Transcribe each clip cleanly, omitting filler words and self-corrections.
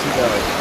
বেশি দেওয়া হয়েছে।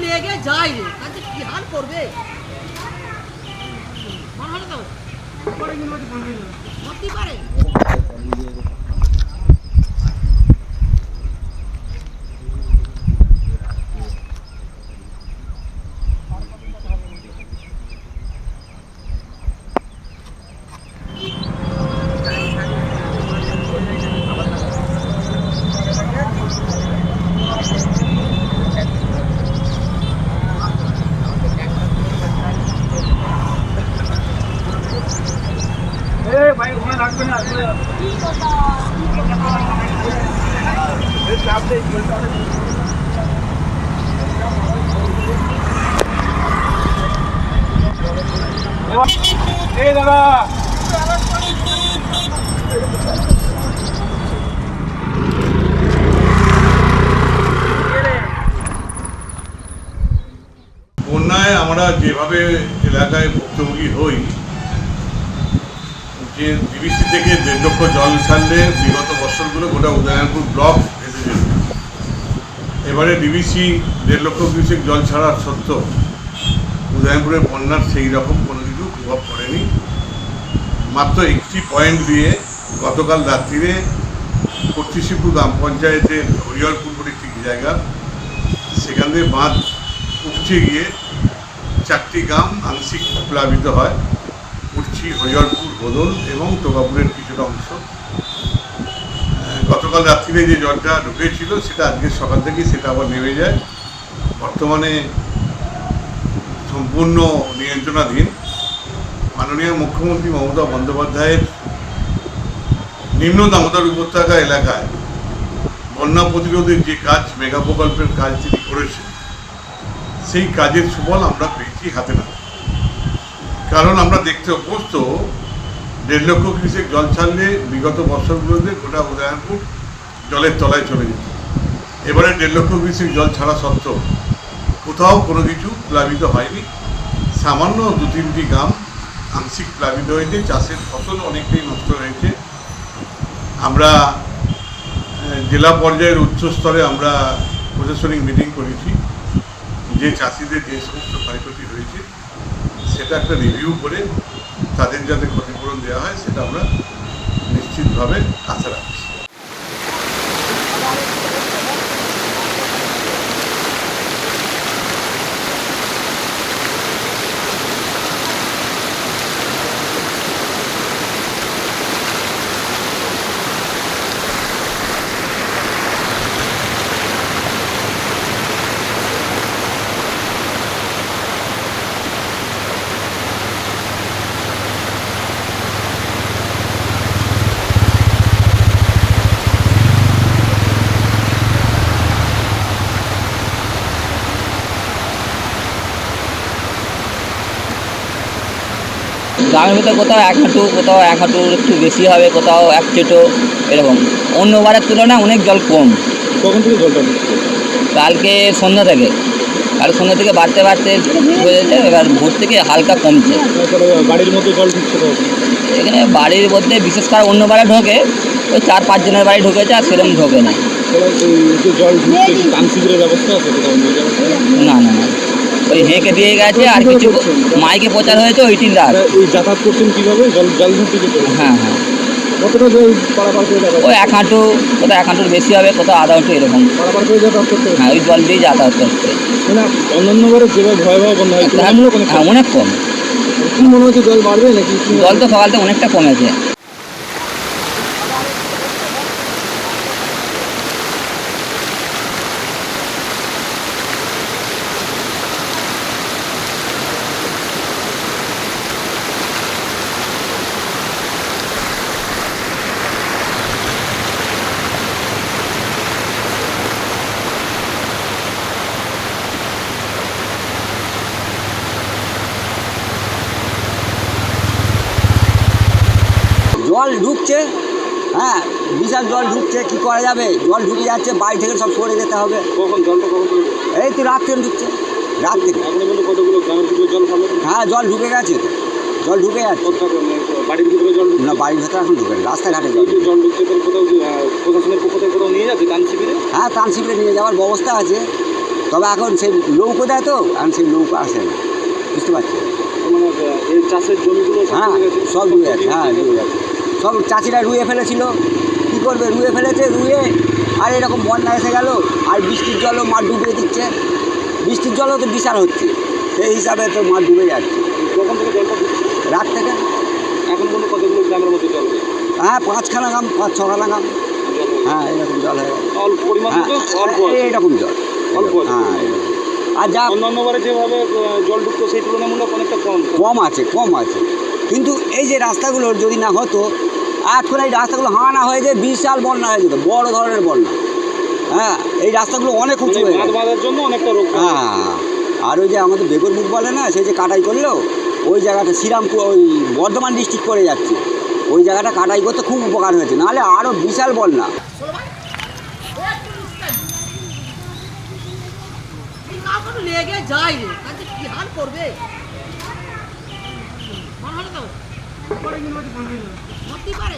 লেগে যায় রে, কাজে কি হাল করবে? মনে হলো তো হতে পারে। বন্যায় আমরা যেভাবে এলাকায় ভুক্তভোগী হই, যে ডিবিসি থেকে 1.5 লক্ষ জল ছাড়লে বিগত বছরগুলো গোটা উদয়নপুর ব্লক ভেসে যেত। এবারে ডিবিসি 1.5 লক্ষ কিউসেক জল ছাড়ার সত্ত্বেও উদয়নপুরের বন্যার সেই রকম কোনো কিছু প্রভাব পড়েনি। মাত্র একটি পয়েন্ট দিয়ে গতকাল রাত্রিরে কর্তৃশিপুর গ্রাম পঞ্চায়েতের হরিহরপুর বলে একটি জায়গা, সেখান থেকে বাঁধ উপচে গিয়ে 4টি গ্রাম আংশিক প্লাবিত হয়। উঠছি হরিহরপুর, বদল এবং তোগাপুরের কিছুটা অংশ। গতকাল রাত্রিরে যে জলটা ঢুকেছিল সেটা আজকে সকাল থেকেই সেটা আবার নেমে যায়। বর্তমানে সম্পূর্ণ নিয়ন্ত্রণাধীন। মাননীয় মুখ্যমন্ত্রী মমতা বন্দ্যোপাধ্যায়ের নিম্ন দামোদর উপত্যকা এলাকায় বন্যা প্রতিরোধের যে কাজ, মেগা প্রকল্পের কাজ তিনি করেছেন, সেই কাজের সুফল আমরা পেয়েছি হাতে নাতে। কারণ আমরা দেখতে অভ্যস্ত 1.5 লক্ষ কিউসেক জল ছাড়লে বিগত বছরগুলোতে গোটা উদয়নপুর জলের তলায় চলে যেত। এবারে 1.5 লক্ষ কিউসেক জল ছাড়া সত্ত্বেও কোথাও কোনো কিছু প্লাবিত হয়নি। সামান্য 2-3টি গ্রাম আংশিক প্লাবিত হয়েছে। চাষের ফসল অনেকটাই নষ্ট হয়েছে। আমরা জেলা পর্যায়ের উচ্চস্তরে আমরা প্রশাসনিক মিটিং করেছি, যে চাষিদের যে সমস্ত ক্ষয়ক্ষতি হয়েছে সেটা একটা রিভিউ করে তাদের যাতে ক্ষতিপূরণ দেওয়া হয় সেটা আমরা নিশ্চিতভাবে আশা রাখছি। গ্রামের ভিতরে কোথাও 1 হাঁটু, কোথাও 1 হাঁটুর একটু বেশি হবে, কোথাও 1 চেটো, এরকম। অন্যবারের তুলনায় অনেক জল কম। কখন থেকে জলটা ঢুকছে? কালকে সন্ধ্যা থেকে বাড়তে বাড়তে হয়েছে, এবার ভোর থেকে হালকা কমছে। বাড়ির মধ্যে জল ঢুকছে তো? এখানে বাড়ির মধ্যে বিশেষ করে অন্যবারে ঢোকে, ওই 4-5 জনের বাড়ি ঢুকেছে, আর সেরকম ঢোকে না। জল ঢুকছে কানসিগরের ব্যবস্থা আছে? না না না, ওই হেঁকে দিয়ে গেছে। আর কিছু মাইকে প্রচার হয়েছে, ওইটি রাত। এই যাতায়াত করছেন কীভাবে? জল ঢুকতে? হ্যাঁ হ্যাঁ, কতটা জল পারাপার করে যাতায়াত? ওই 1 হাঁটু, কোথাও 1 হাঁটুর বেশি হবে, কোথাও আধা হাঁটু, এরকম পারাপার করে যাতায়াত করতে? হ্যাঁ, ওই জল দিয়েই যাতায়াত করছে। মানে অন্যান্য বারে যেভাবে ভয়াবহ বন্যা হয় হ্যাঁ, অনেক কম। কি মনে হচ্ছে জল বাড়বে নাকি কি জল তো সকাল থেকে অনেকটা কমেছে। জল ঢুকছে, হ্যাঁ বিশাল জল ঢুকছে, কি করা যাবে, জল ঢুকে যাচ্ছে, বাড়ি থেকে সব সরে যেতে হবে। কখন জলটা কখন থেকে এই তো রাত থেকে ঢুকছে, রাত থেকে। এখনো বলে কতগুলো গ্রামের ভিতরে জল থামে হ্যাঁ জল ঢুকে গেছে, জল ঢুকে যাচ্ছে। কোথাও বাড়ির ভিতরে জল ঢুকছে? না বাড়ির ভেতরে এখন ঢুকে না, রাস্তাঘাটে জল। এই যে জল ঢুকছে তাহলে কোথাও প্রশাসনের পক্ষ থেকে কোথাও নিয়ে যাচ্ছে ত্রাণ শিবিরে? হ্যাঁ ত্রাণ শিবিরে নিয়ে যাওয়ার ব্যবস্থা আছে, তবে এখন সেই নৌকো দেয় তো, এখন সেই নৌকো আসে না, বুঝতে পারছি। মানে এই চাষের জমিগুলো সব হ্যাঁ ডুবে গেছে? সব ডুবে গেছে, হ্যাঁ ডুবে গেছে। সব চাষিরা রুয়ে ফেলেছিল, কী করবে, রুয়ে ফেলেছে, রুয়ে আর এরকম বন্যা এসে গেল, আর বৃষ্টির জলও মাঠ ডুবিয়ে দিচ্ছে, বৃষ্টির জলও তো বিশাল হচ্ছে, সেই হিসাবে তো মাঠ ডুবে যাচ্ছে। কখন থেকে জলটা ঢুকছে? রাত থেকে। এখন কোনো কতগুলো গ্রামের মধ্যে জল হয়েছে? হ্যাঁ 5খানা গ্রাম, 5-6খানা গ্রাম, হ্যাঁ এরকম জল হয়ে গেছে। অল্প পরিমাণ হ্যাঁ তো অল্প আছে। এইরকম জল, অল্প আছে। হ্যাঁ এরকম। আর যা অন্যান্য বারে যেভাবে জল ঢুকতো সেই তুলনামূলক অনেকটা কম। কম আছে, কম আছে, কিন্তু এই যে রাস্তাগুলোর যদি না হতো, এখন এই রাস্তাগুলো হানা হয়ে যায়, বিশাল বন্যা হয়ে যেত, বড় ধরনের বন্যা। হ্যাঁ এই রাস্তাগুলো অনেক উঁচু হয়ে বাঁধ গেছে। বাঁধার জন্য অনেকটা রোগ। হ্যাঁ আর ওই যে আমাদের বেগর মুখ বলে না, সেই যে কাটাই করলো, ওই জায়গাটা শ্রীরামপুর ওই বর্ধমান ডিস্ট্রিক্ট করে যাচ্ছে, ওই জায়গাটা কাটাই করতে খুব উপকার হয়েছে, নাহলে আরও বিশাল বন্যা। লেগে যায় রে, কাজে কি হাল করবে? মনে হলো তো? হতেই পারে।